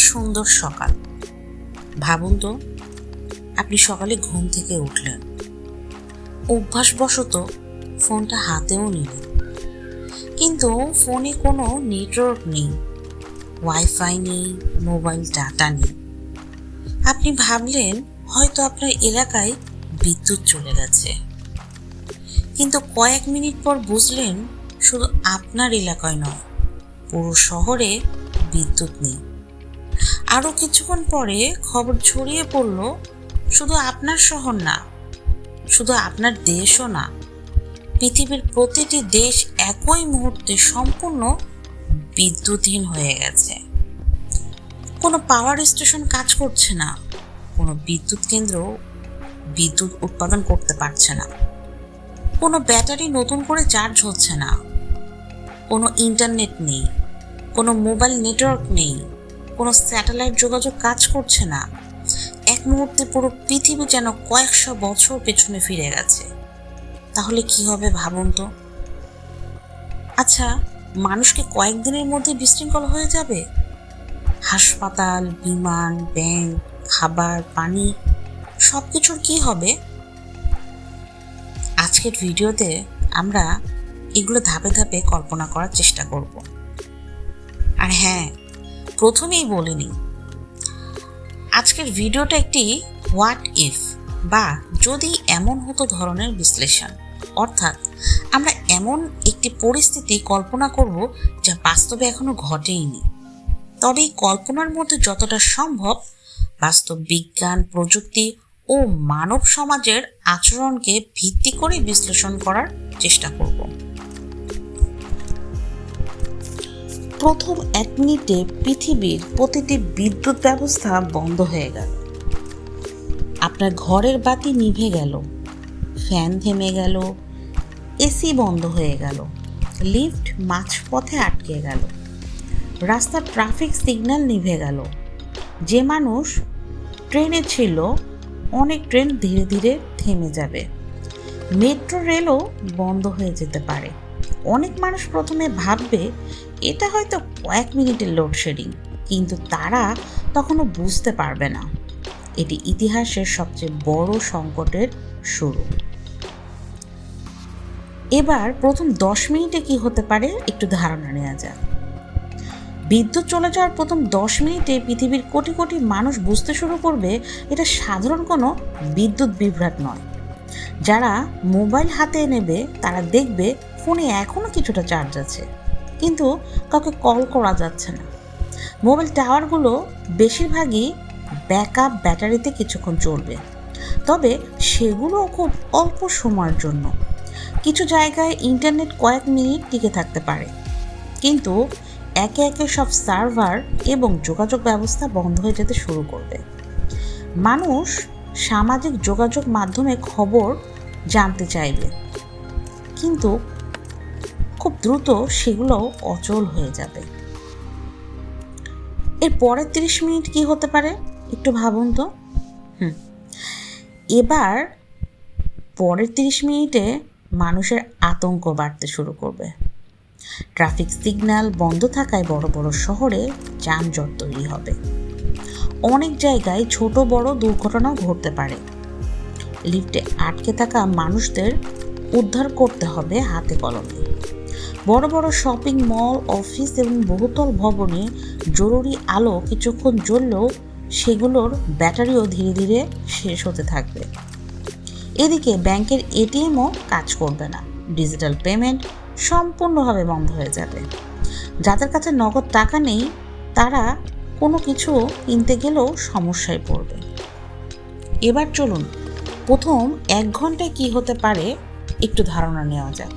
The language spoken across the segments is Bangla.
সুন্দর সকাল। ভাবুন তো, আপনি সকালে ঘুম থেকে উঠলেন, অভ্যাসবশত ফোনটা হাতেও নিলেন, কিন্তু ফোনে কোনো নেটওয়ার্ক নেই, ওয়াইফাই নেই, মোবাইল ডাটা নেই। আপনি ভাবলেন হয়তো আপনার এলাকায় বিদ্যুৎ চলে গেছে, কিন্তু কয়েক মিনিট পর বুঝলেন শুধু আপনার এলাকায় নয়, পুরো শহরে বিদ্যুৎ নেই। আরও কিছুক্ষণ পরে খবর ছড়িয়ে পড়ল শুধু আপনার শহর না, শুধু আপনার দেশও না, পৃথিবীর প্রতিটি দেশ একই মুহূর্তে সম্পূর্ণ বিদ্যুৎহীন হয়ে গেছে। কোনো পাওয়ার স্টেশন কাজ করছে না, কোনো বিদ্যুৎ কেন্দ্র বিদ্যুৎ উৎপাদন করতে পারছে না, কোনো ব্যাটারি নতুন করে চার্জ হচ্ছে না, কোনো ইন্টারনেট নেই, কোনো মোবাইল নেটওয়ার্ক নেই, কোনো স্যাটেলাইট যোগাযোগ কাজ করছে না। এক মুহূর্তে পুরো পৃথিবী যেন কয়েকশো বছর পেছনে ফিরে গেছে। তাহলে কি হবে ভাবুন তো। আচ্ছা, মানুষকে কয়েকদিনের মধ্যে বিশৃঙ্খল হয়ে যাবে? হাসপাতাল, বিমান, ব্যাংক, খাবার, পানি সব কিছুর কি হবে? আজকের ভিডিওতে আমরা এগুলো ধাপে ধাপে কল্পনা করার চেষ্টা করব। আর হ্যাঁ, প্রথমেই বলিনি, আজকের ভিডিওটা একটি হোয়াট ইফ বা যদি এমন হতো ধরনের বিশ্লেষণ। অর্থাৎ আমরা এমন একটি পরিস্থিতি কল্পনা করব যা বাস্তবে এখনো ঘটেইনি, তবে এই কল্পনার মধ্যে যতটা সম্ভব বাস্তব বিজ্ঞান, প্রযুক্তি ও মানব সমাজের আচরণকে ভিত্তি করে বিশ্লেষণ করার চেষ্টা করব। প্রথম 1 মিনিটে পৃথিবীর প্রতিটি বিদ্যুৎ ব্যবস্থা বন্ধ হয়ে গেল। আপনার ঘরের বাতি নিভে গেল, ফ্যান থেমে গেল, এসি বন্ধ হয়ে গেল, লিফট মাঝপথে আটকে গেল, রাস্তার ট্রাফিক সিগন্যাল নিভে গেল। যে মানুষ ট্রেনে ছিল, অনেক ট্রেন ধীরে ধীরে থেমে যাবে, মেট্রো রেলও বন্ধ হয়ে যেতে পারে। অনেক মানুষ প্রথমে ভাববে এটা হয়তো কয়েক মিনিটের লোডশেডিং, কিন্তু তারা তখনও বুঝতে পারবে না এটি ইতিহাসের সবচেয়ে বড় সংকটের শুরু। এবার প্রথম 10 মিনিটে কি হতে পারে একটু ধারণা নেওয়া যাক। বিদ্যুৎ চলে যাওয়ার প্রথম 10 মিনিটে পৃথিবীর কোটি কোটি মানুষ বুঝতে শুরু করবে এটা সাধারণ কোনো বিদ্যুৎ বিভ্রাট নয়। যারা মোবাইল হাতে নেবে তারা দেখবে ফোনে এখনও কিছুটা চার্জ আছে, কিন্তু কাউকে কল করা যাচ্ছে না। মোবাইল টাওয়ারগুলো বেশিরভাগই ব্যাকআপ ব্যাটারিতে কিছুক্ষণ চলবে, তবে সেগুলোও খুব অল্প সময়ের জন্য। কিছু জায়গায় ইন্টারনেট কয়েক মিনিট টিকে থাকতে পারে, কিন্তু একে একে সব সার্ভার এবং যোগাযোগ ব্যবস্থা বন্ধ হয়ে যেতে শুরু করবে। মানুষ সামাজিক যোগাযোগ মাধ্যমে খবর জানতে চাইবে, কিন্তু খুব দ্রুত সেগুলো অচল হয়ে যাবে। এর পরের 30 মিনিট কি হতে পারে একটু ভাবুন তো। এবার পরের 30 মিনিটে মানুষের আতঙ্ক বাড়তে শুরু করবে। ট্রাফিক সিগন্যাল বন্ধ থাকায় বড় বড় শহরে যানজট তৈরি হবে। অনেক জায়গায় ছোট বড় দুর্ঘটনাও ঘটতে পারে। লিফটে আটকে থাকা মানুষদের উদ্ধার করতে হবে হাতে কলমে। বড় বড় শপিং মল, অফিস এবং বহুতল ভবনে জরুরি আলো কিছুক্ষণ জ্বললেও সেগুলোর ব্যাটারিও ধীরে ধীরে শেষ হতে থাকবে। এদিকে ব্যাংকের এটিএমও কাজ করবে না, ডিজিটাল পেমেন্ট সম্পূর্ণভাবে বন্ধ হয়ে যাবে। যাদের কাছে নগদ টাকা নেই তারা কোনো কিছু কিনতে গেলেও সমস্যায় পড়বে। এবার চলুন প্রথম 1 ঘন্টায় কি হতে পারে একটু ধারণা নেওয়া যাক।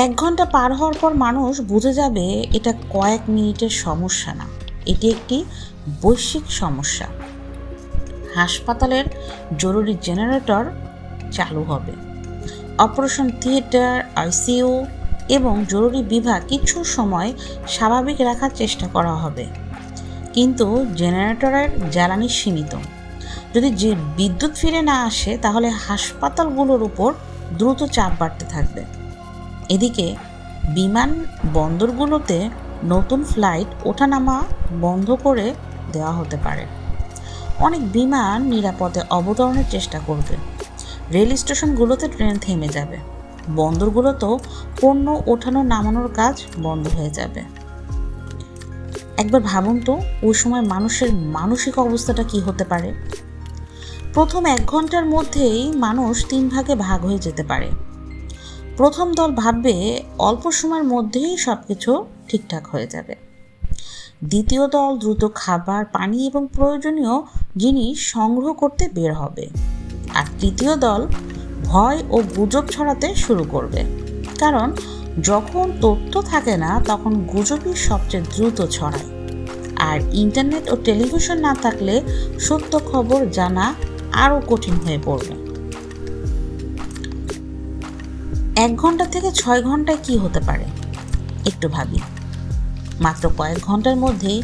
1 ঘন্টা পার হওয়ার পর মানুষ বুঝে যাবে এটা কয়েক মিনিটের সমস্যা না, এটি একটি বৈশ্বিক সমস্যা। হাসপাতালের জরুরি জেনারেটর চালু হবে, অপারেশন থিয়েটার, আইসিইউ এবং জরুরি বিভাগ কিছু সময় স্বাভাবিক রাখার চেষ্টা করা হবে, কিন্তু জেনারেটরের জ্বালানি সীমিত। যদি যে বিদ্যুৎ ফিরে না আসে তাহলে হাসপাতালগুলোর উপর দ্রুত চাপ বাড়তে থাকবে। এদিকে বিমান বন্দরগুলোতে নতুন ফ্লাইট ওঠানামা বন্ধ করে দেওয়া হতে পারে। অনেক বিমান নিরাপদে অবতরণের চেষ্টা করবে। রেল স্টেশনগুলোতে ট্রেন থেমে যাবে। বন্দরগুলোতেও পণ্য ওঠানো নামানোর কাজ বন্ধ হয়ে যাবে। একবার ভাবুন তো ওই সময় মানুষের মানসিক অবস্থাটা কি হতে পারে। প্রথম 1 ঘন্টার মধ্যেই মানুষ 3 ভাগে ভাগ হয়ে যেতে পারে। প্রথম দল ভাববে অল্প সময়ের মধ্যেই সবকিছু ঠিকঠাক হয়ে যাবে। দ্বিতীয় দল দ্রুত খাবার, পানি এবং প্রয়োজনীয় জিনিস সংগ্রহ করতে বের হবে। আর তৃতীয় দল ভয় ও গুজব ছড়াতে শুরু করবে। কারণ যখন তথ্য থাকে না তখন গুজবই সবচেয়ে দ্রুত ছড়ায়। আর ইন্টারনেট ও টেলিভিশন না থাকলে সত্য খবর জানা আরও কঠিন হয়ে পড়বে। 1 ঘন্টা থেকে 6 ঘন্টায় কি হতে পারে একটু ভাবি। মাত্র কয়েক ঘন্টার মধ্যেই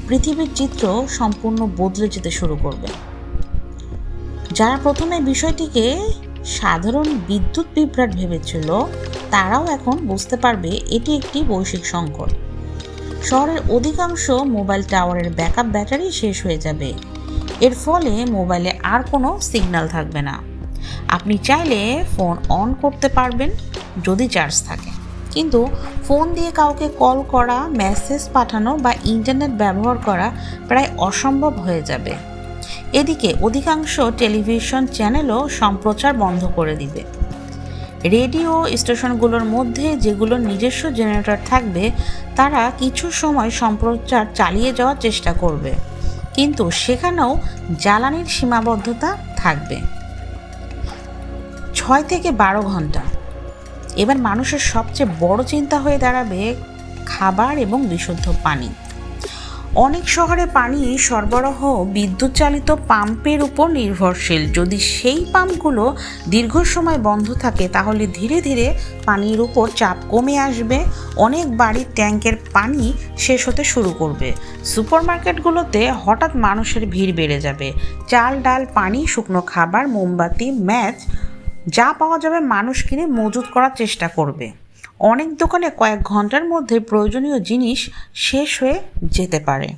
পৃথিবীর চিত্র সম্পূর্ণ বদলে যেতে শুরু করবে। যারা প্রথমে বিষয়টিকে সাধারণ বিদ্যুৎ বিভ্রাট ভেবেছিল, তারাও এখন বুঝতে পারবে এটি একটি বৈশ্বিক সংকট। শহরের অধিকাংশ মোবাইল টাওয়ারের ব্যাকআপ ব্যাটারি শেষ হয়ে যাবে। এর ফলে মোবাইলে আর কোনো সিগন্যাল থাকবে না। আপনি চাইলে ফোন অন করতে পারবেন যদি চার্জ থাকে, কিন্তু ফোন দিয়ে কাউকে কল করা, মেসেজ পাঠানো বা ইন্টারনেট ব্যবহার করা প্রায় অসম্ভব হয়ে যাবে। এদিকে অধিকাংশ টেলিভিশন চ্যানেলও সম্প্রচার বন্ধ করে দিবে। রেডিও স্টেশনগুলোর মধ্যে যেগুলোর নিজস্ব জেনারেটর থাকবে, তারা কিছু সময় সম্প্রচার চালিয়ে যাওয়ার চেষ্টা করবে, কিন্তু সেখানেও জ্বালানির সীমাবদ্ধতা থাকবে। 6 থেকে 12 ঘন্টা। এবার মানুষের সবচেয়ে বড় চিন্তা হয়ে দাঁড়াবে খাবার এবং বিশুদ্ধ পানি। অনেক শহরে পানি সরবরাহ বিদ্যুৎ চালিত পাম্পের উপর নির্ভরশীল। যদি সেই পাম্পগুলো দীর্ঘ সময় বন্ধ থাকে, তাহলে ধীরে ধীরে পানির উপর চাপ কমে আসবে। অনেক বাড়ির ট্যাঙ্কের পানি শেষ হতে শুরু করবে। সুপারমার্কেটগুলোতে হঠাৎ মানুষের ভিড় বেড়ে যাবে। চাল, ডাল, পানি, শুকনো খাবার, মোমবাতি, ম্যাচ যা পাওয়া যাবে মানুষ কিনে মজুত করার চেষ্টা করবে। অনেক দোকানে কয়েক ঘন্টার মধ্যে প্রয়োজনীয় জিনিস শেষ হয়ে যেতে পারে।